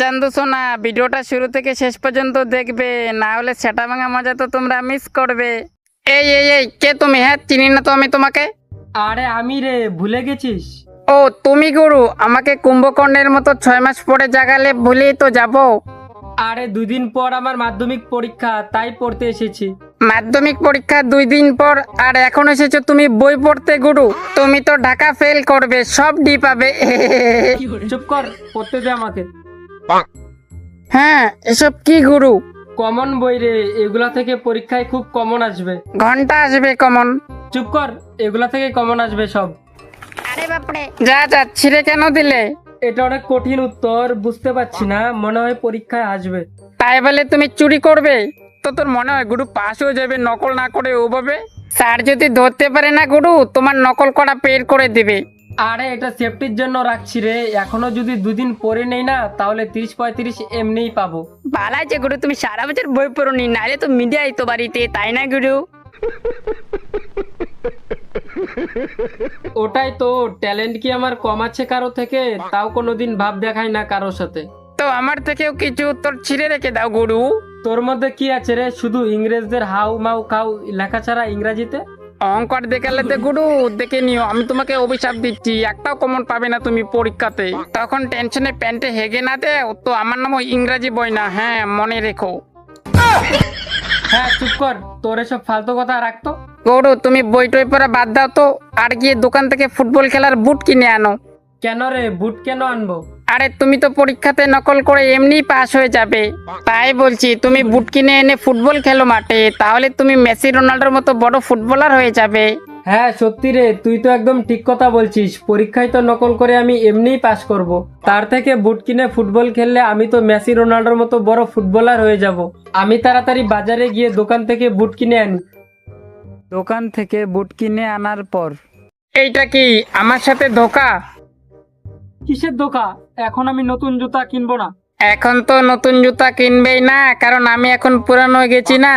চান্দু সোনা, ভিডিওটা শুরু থেকে শেষ পর্যন্ত দেখবে, না হলে সেটা ভাঙা মজা তো তোমরা মিস করবে। এই কে তুমি? হ্যাঁ, চিনি না তো আমি তোমাকে। আরে আমি রে, ভুলে গেছিস? ও তুমি গুরু, আমাকে কুম্ভকর্ণের মতো 6 মাস পরে জাগালে ভুলেই তো যাব। আরে 2 দিন পর আমার মাধ্যমিক পরীক্ষা, তাই পড়তে এসেছি। মাধ্যমিক পরীক্ষা 2 দিন পর, আর এখন এসেছো তুমি বই পড়তে গুরু? তুমি তো ঢাকা ফেল করবে, সব ডি পাবে। চুপ কর, পড়তে দে আমাকে। হ্যাঁ, এসব কি গুরু? কমন বই রে, এগুলা থেকে পরীক্ষায় খুব কমন আসবে। ঘন্টা আসবে কমন? চুপ কর, এগুলা থেকে কমন আসবে সব। আরে বাপরে, যা ছিঁড়ে কেন দিলে? এটা অনেক কঠিন উত্তর, বুঝতে পারছি না, মনে হয় পরীক্ষায় আসবে। তাই বলে তুমি চুরি করবে? তো তোর মনে হয় গুরু পাস হয়ে যাবে নকল না করে ওভাবে? স্যার যদি ধরতে পারে না গুরু, তোমার নকল করা বের করে দেবে। আরে এটা সেফটির জন্য রাখছি রে, এখনো যদি 2 দিন পরে নেই না, তাহলে 30-35 এমনিই পাবো। বালাই যে গুরু, তুমি সারা বছর বই পড়োনি, নাহলে তো মিডিয়াই তো বাড়িতে, তাই না গুরু? ওটাই তো, ট্যালেন্ট কি আমার কম আছে কারো থেকে? তাও কোনোদিন ভাব দেখাই না কারোর সাথে। তো আমার থেকেও কিছু উত্তর ছিঁড়ে রেখে দাও গুরু। তোর মধ্যে কি আছে রে? শুধু ইংরেজদের হাউ মাউ খাও লেখা ছাড়া ইংরাজিতে? অঙ্কর দেখালে তো গুরু দেখে নিও, আমি তোমাকে অভিশাপ দিচ্ছি, একটাও কমন পাবে না তুমি পরীক্ষাতে। তখন টেনশনে প্যান্টে হেগে না দেও তো আমার নামও ইংরাজি বই না, হ্যাঁ মনে রেখো। হ্যাঁ চুপ কর, তোর এসব ফালতু কথা রাখতো। গৌরু, তুমি বই টই পড়া বাদ দাও তো, আর গিয়ে দোকান থেকে ফুটবল খেলার বুট কিনে আনো। কেন রে, বুট কেন আনবো? আরে তুমি তো পরীক্ষাতে নকল করে এমনি পাস হয়ে যাবে, তাই বলছি তুমি বুট কিনে এনে ফুটবল খেলো মাঠে, তাহলে তুমি মেসি রোনাল্ডোর মতো বড় ফুটবলার হয়ে যাবে। হ্যাঁ সত্যি রে, তুই তো একদম ঠিক কথা বলছিস, পরীক্ষায় তো নকল করে আমি এমনিই পাস করব। তার থেকে বুট কিনে ফুটবল খেললে আমি তো মেসি রোনাল্ডোর মতো বড় ফুটবলার হয়ে যাব। আমি তাড়াতাড়ি বাজারে গিয়ে দোকান থেকে বুট কিনে আনি। দোকান থেকে বুট কিনে আনার পর, এইটা কি আমার সাথে ধোকা? কিসের ধোকা? এখন আমি নতুন জুতা কিনবো না। এখন তো নতুন জুতা কিনবেই না, কারণ আমি এখন পুরানো হয়ে গেছি না।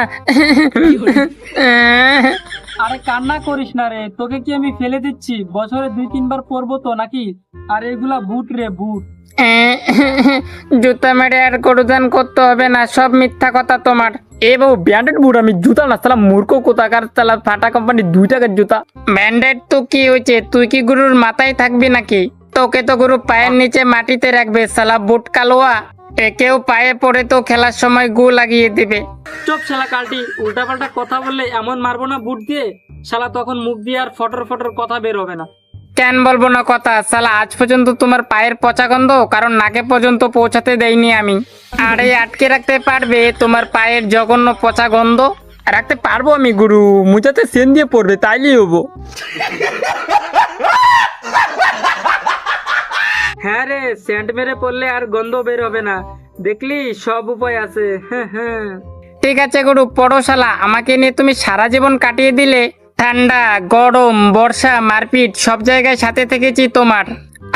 আরে কান্না করিস না রে, তোকে কি আমি ফেলে দিচ্ছি? বছরে 2-3 বার পরবো তো নাকি? আর এগুলা বুট রে, বুট। জুতা মেরে আর গরুদান করতে হবে না, সব মিথ্যা কথা তোমার। এ বাবু, ব্র্যান্ডেড বুট, আমি জুতা না সালা মূর্খ কোথাকার, সালা ফাটা কোম্পানি 2 টাকার জুতা। ব্র্যান্ডেড তো কি হয়েছে, তুই কি গুরুর মাথায় থাকবি নাকি? তোকে তো গুরু পায়ের নিচে মাটিতে রাখবে, সালা বুট কালোয়া। একেও পায়ে পড়ে তো খেলার সময় গু লাগিয়ে দিবে। চুপ শালা কালটি, উল্টাপাল্টা কথা বললে এমন মারবো না বুট দিয়ে, শালা তখন মুখ দিয়ে আর ফটর ফটর কথা বের হবে না। কেন বলবো না কথা, সালা আজ পর্যন্ত তোমার পায়ের পচা গন্ধ কারণ নাকে পর্যন্ত পৌঁছাতে দেইনি আমি। আর এই আটকে রাখতে পারবে তোমার পায়ের জঘন্য পচা গন্ধ? রাখতে পারবো আমি গুরু, মুচাতে সেন দিয়ে পড়বে তাইলেই হবো। হ্যাঁ রে, সেন্ট মেরে পড়লে আর গন্ধ বের হবে না, দেখলি সব উপায় আছে। হ্যাঁ হ্যাঁ। ঠিক আছে গুরু, পড়ো শালা, আমাকে নিয়ে তুমি সারা জীবন কাটিয়ে দিলে। ঠান্ডা গরম বর্ষা মারপিট সব জায়গায় সাথে থেকেছি তোমার।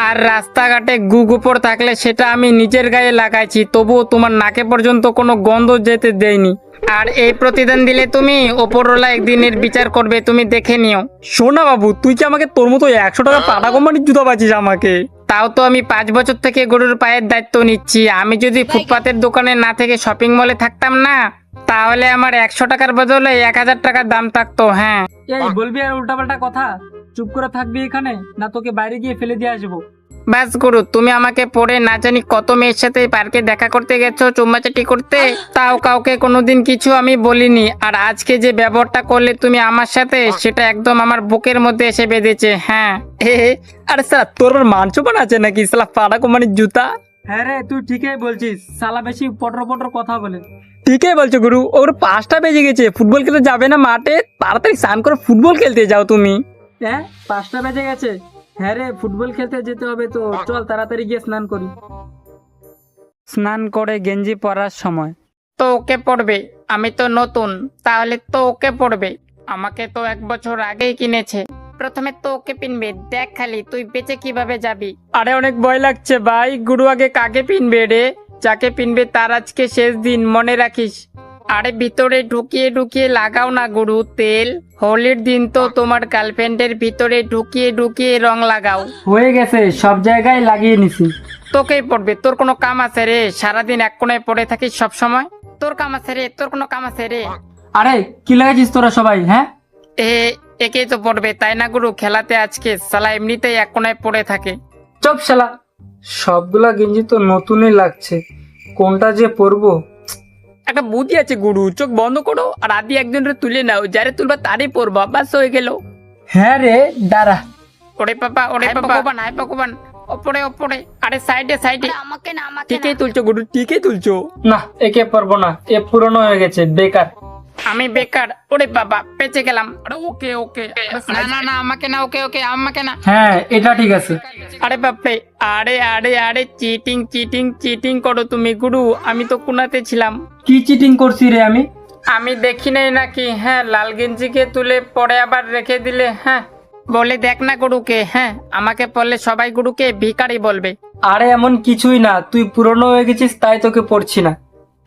আর রাস্তাঘাটে গুপর থাকলে সেটা আমি নিজের গায়ে লাগাইছি, তবুও তোমার নাকে পর্যন্ত কোনো গন্ধ যেতে দেয়নি। আর এই প্রতিদান দিলে তুমি, ওপরওয়ালা একদিনের বিচার করবে, তুমি দেখে নিও। শোনা বাবু, তুই কি আমাকে তোর মতো 100 টাকা টাটা কোম্পানির জুতা পাচ্ছিস আমাকে? তাও তো আমি 5 বছর থেকে গরুর পায়ের দায়িত্ব নিচ্ছি। আমি যদি ফুটপাতের দোকানে না থেকে শপিং মলে থাকতাম না, তাহলে আমার 100 টাকার বদলে 1000 টাকার দাম থাকতো। হ্যাঁ, এই বলবি আর উল্টাপাল্টা কথা? চুপ করে থাকবি এখানে, না তোকে বাইরে গিয়ে ফেলে দিয়ে আসবো। ব্যাস গুরু, তুমি আমাকে পড়ে না জানি কত মেয়ের সাথে পার্কে দেখা করতে গেছো, চুম্মাচাটি করতে, তাও কাউকে কোনোদিন কিছু আমি বলিনি। আর আজকে যে ব্যবহারটা করলে তুমি আমার সাথে, সেটা একদম আমার বুকের মধ্যে এসে বেঁধেছে। হ্যাঁ। আরে স্যার, তোর মানসম্মান আছে নাকি সালা পাড়া কোম্পানির জুতা? হ্যাঁ রে, তুই ঠিকই বলছিস, সালা বেশি পটর পটর কথা বলে। ঠিকই বলছো গুরু, ওর 5টা বেজে গেছে, ফুটবল খেলতে যাবে না মাঠে? তাড়াতাড়ি স্নান করে ফুটবল খেলতে যাও তুমি। হ্যাঁ 5টা বেজে গেছে? হ্যাঁ রে, ফুটবল খেলতে যেতে হবে তো, চল তাড়াতাড়ি গিয়ে স্নান করি। স্নান করে গেঞ্জি পরার সময়, তো ওকে পড়বে, আমি তো নতুন, তাহলে তো ওকে পড়বে। আমাকে তো 1 বছর আগেই কিনেছে, প্রথমে তো ওকে পিনবে, দেখ খালি তুই বেঁচে কিভাবে যাবি। আরে অনেক ভয় লাগছে ভাই, গুরু আগে কাকে পিনবে রে? যাকে পিনবে তার আজকে শেষ দিন, মনে রাখিস। আরে ভিতরে ঢুকিয়ে ঢুকিয়ে লাগাও না গুরু তেল, হোলির দিন তো তোমার গার্লফ্রেন্ডের ভিতরে ঢুকিয়ে ঢুকিয়ে রং লাগাও। হয়ে গেছে, সব জায়গায় লাগিয়ে নিছি। তোকেই পড়বে, তোর কোনো কাম আছে রে? সারাদিন এক কোনায় পড়ে থাকিস সব সময়। তোর কাম আছে রে, তোর কোনো কাম আছে রে? আরে কি লাগাইছিস তোরা সবাই, হ্যাঁ? একেই তো পড়বে তাই না গুরু? খেলাতে আজকে শালা এমনিতেই এক কোনায় পড়ে থাকে। চপ শালা, সবগুলা গেঞ্জি তো নতুনই লাগছে, কোনটা যে পরবো। একটা বুদ্ধি আছে গুরু, চোখ বন্ধ করো আর আদি একজনের তুলে নাও, যারে তুলবা তারই পড়বা, বাস হয়ে গেল। হ্যাঁ রে, দাঁড়া। ওরে বাবা, ওরে বাবা, হাই ভগবান, ওপরে ওপরে, আরে সাইডে সাইডে। আমাকে না, আমাকে ঠিকই তুলছো গুরু, ঠিকই তুলছো। না, একে পারবো না, এ পুরনো হয়ে গেছে, বেকার। আমি বেকার? ওরে বাবা, বেঁচে গেলাম। আরে ওকে ওকে, না না না, আমাকে না, ওকে ওকে, আমাকে না। হ্যাঁ, এটা ঠিক আছে। আরে বাপরে, আরে আরে আরে, চিটিং চিটিং চিটিং করো তুমি গুরু, আমি তো কোনাতে ছিলাম। কি চিটিং করছি রে আমি? আমি দেখি নাই নাকি? হ্যাঁ, লাল গেঞ্জিকে তুলে পরে আবার রেখে দিলে। হ্যাঁ, বলে দেখ না গুরুকে। হ্যাঁ, আমাকে পড়লে সবাই গুরুকে ভিখারি বলবে। আরে এমন কিছুই না, তুই পুরনো হয়ে গেছিস তাই তোকে পড়ছি না।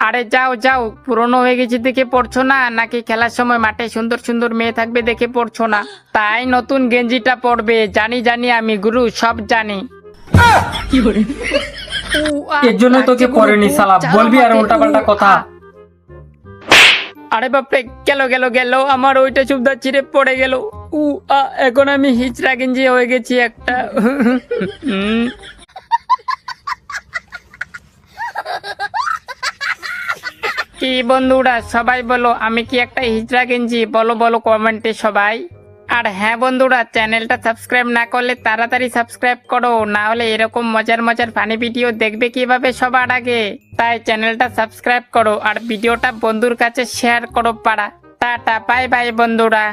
আরে যাও যাও, পুরনো হয়ে গেছি দেখে পড়ছো না, নাকি খেলার সময় মাঠে সুন্দর সুন্দর মেয়ে থাকবে দেখে পড়ছো না? তাই নতুন গেঞ্জিটা পড়বে। জানি জানি আমি গুরু, সব জানি। এর জন্য তোকে পড়েনি শালা, বলবি আর উল্টাপাল্টা কথা। আরে বাপরে, গেল গেল গেল, আমার ওইটা সুবিধা চিরে পড়ে গেল। এখন আমি হিচড়া গেঞ্জি হয়ে গেছি একটা। কি বন্ধুরা সবাই বলো, আমি কি একটা হিজড়া গেঞ্জি? বলো বলো কমেন্টে সবাই। আর হ্যাঁ বন্ধুরা, চ্যানেলটা সাবস্ক্রাইব না করলে তাড়াতাড়ি সাবস্ক্রাইব করো, না হলে এরকম মজার মজার ফানি ভিডিও দেখবে কিভাবে সবার আগে। তাই চ্যানেলটা সাবস্ক্রাইব করো আর ভিডিওটা বন্ধুর কাছে শেয়ার করো পাড়া। টাটা, বাই বাই বন্ধুরা।